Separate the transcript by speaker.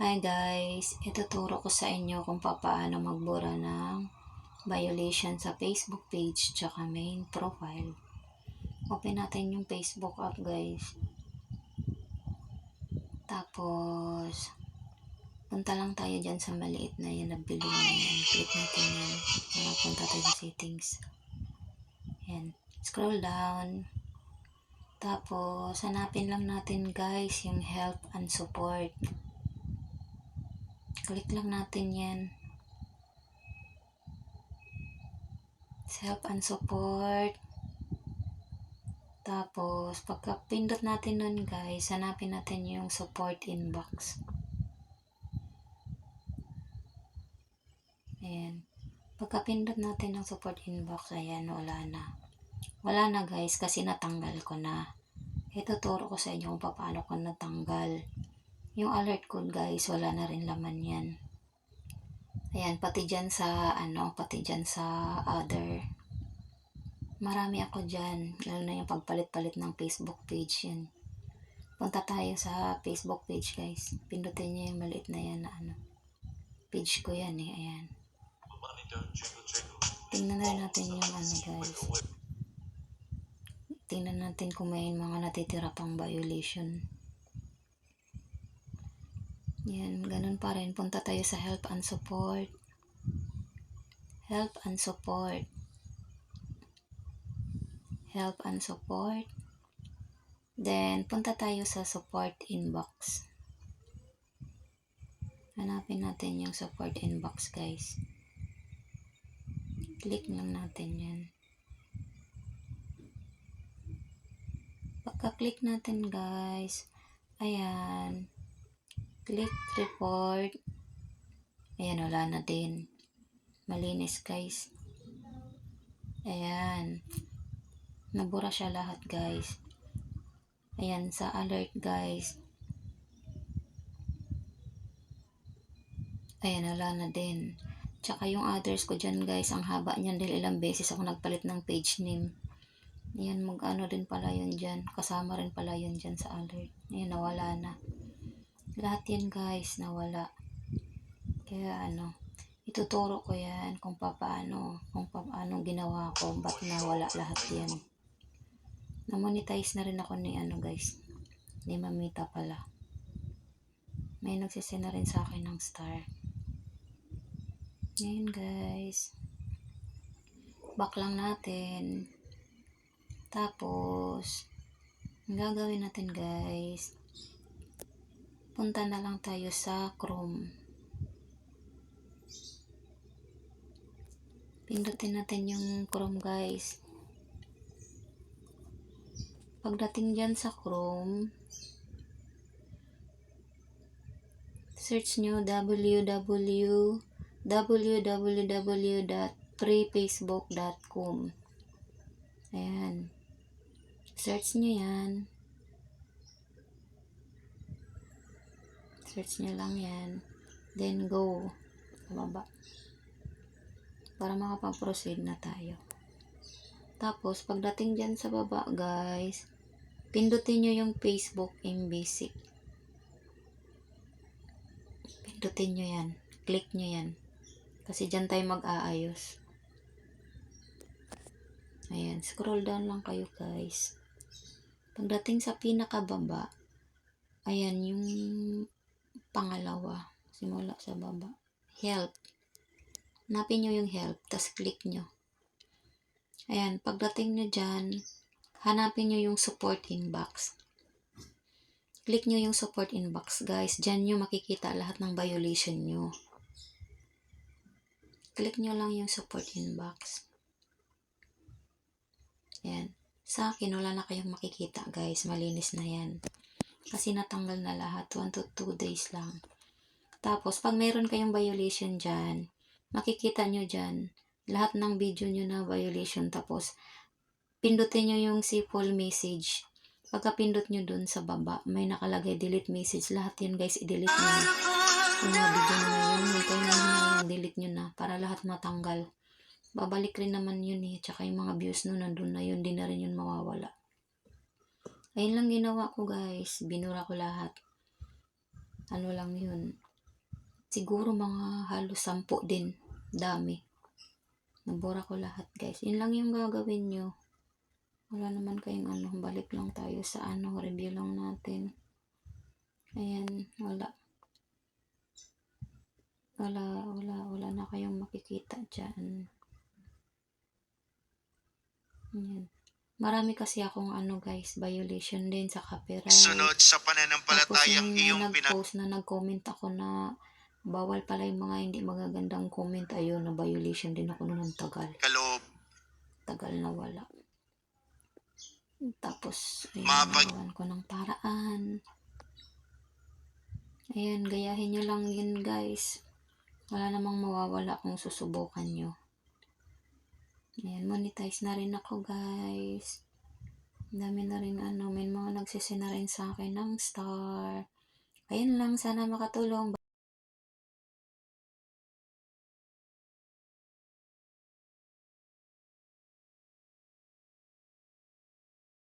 Speaker 1: Hi guys, ituturo ko sa inyo kung paano magbura ng violation sa Facebook page tsaka main profile. Open natin yung Facebook app guys. Tapos, punta lang tayo dyan sa maliit na yan na bilog na yan. Click natin yan para punta tayo sa settings. Yan. Scroll down. Tapos, hanapin lang natin guys yung help and support. Click lang natin yan. Help and support. Tapos, pagka-pindot natin nun guys, hanapin natin yung support inbox. Ayan. Pagka-pindot natin ng support inbox, ayan, wala na. Wala na guys, kasi natanggal ko na. Ituturo ko sa inyo kung paano ko natanggal. Yung alert code guys, wala na rin laman yan. Ayan, pati dyan sa, other. Marami ako dyan, lalo na yung pagpalit-palit ng Facebook page yan. Punta tayo sa Facebook page guys. Pindutin niyo yung maliit na yan na page ko yan eh, ayan. Tingnan na natin yung guys. Tingnan natin kung may mga natitira pang violation. Yan, ganun pa rin. Punta tayo sa help and support. Help and support. Help and support. Then, punta tayo sa support inbox. Hanapin natin yung support inbox guys. Click lang natin yan. Pagka-click natin guys, ayan, click report. Ayan, wala na din. Malinis guys. Ayan. Nabura siya lahat guys. Ayan, sa alert guys. Ayan, wala na din. Tsaka yung others ko dyan guys, ang haba niyan dahil ilang beses ako nagpalit ng page name. Ayan, mag-ano din pala yun dyan. Kasama rin pala yun dyan sa alert. Ayan, nawala na. Lahat yan guys, nawala. Kaya ituturo ko yan kung paano ginawa ko, ba't nawala lahat yan. Na-monetize na rin ako ni guys, ni Mamita pala. May nagsisend na rin sa akin ng star. Ngayon guys, back lang natin. Tapos, ang gagawin natin guys, punta na lang tayo sa Chrome. Pindutin natin yung Chrome guys. Pagdating dyan sa Chrome, search nyo www.freefacebook.com. Ayan. Search nyo yan. Search nyo lang yan. Then go. Baba. Para makapag-proceed na tayo. Tapos, pagdating dyan sa baba, guys, pindutin nyo yung Facebook in basic. Pindutin nyo yan. Click nyo yan. Kasi dyan tayo mag-aayos. Ayan, scroll down lang kayo, guys. Pagdating sa pinakababa, ayan, yung pangalawa. Simula sa baba. Help. Hanapin nyo yung help, tas click nyo. Ayan, pagdating nyo dyan, hanapin nyo yung support inbox. Click nyo yung support inbox, guys. Dyan nyo makikita lahat ng violation nyo. Click nyo lang yung support inbox. Ayan. Sa akin, wala na kayong makikita, guys. Malinis na yan. Kasi natanggal na lahat. 1 to 2 days lang. Tapos, pag mayroon kayong violation dyan, makikita nyo dyan lahat ng video nyo na violation. Tapos, pindutin nyo yung si full message. Pagka pindot nyo dun sa baba, may nakalagay delete message. Lahat yan guys, i-delete nyo na. Yung mga video nyo na yun, huwag kayo na delete nyo na para lahat matanggal. Babalik rin naman yun eh. Tsaka yung mga views no, nandun na yun, di na rin yun mawawala. Ayun lang ginawa ko guys. Binura ko lahat. Ano lang yun. Siguro mga halos 10 din. Dami. Nabura ko lahat guys. Yun lang yung gagawin nyo. Wala naman kayong balik lang tayo sa review lang natin. Ayan, wala na kayong makikita dyan. Ayan. Marami kasi akong guys, violation din sa copyright.
Speaker 2: Sunod sa
Speaker 1: Tapos
Speaker 2: pananampalatayang
Speaker 1: yung
Speaker 2: iyong
Speaker 1: nag-post na nag-comment ako na bawal pala yung mga hindi magagandang comment. Ayun, na violation din ako noon ng tagal.
Speaker 2: kaloob.
Speaker 1: Tagal na wala. Tapos, ayun,
Speaker 2: Mapag-
Speaker 1: nagawan ko ng paraan. Ayan, gayahin nyo lang yun guys. Wala namang mawawala kung susubukan nyo. Ayan, monetize na rin ako guys. Dami na rin may mga nagsisend na rin sa akin ng star. Ayun lang, sana makatulong.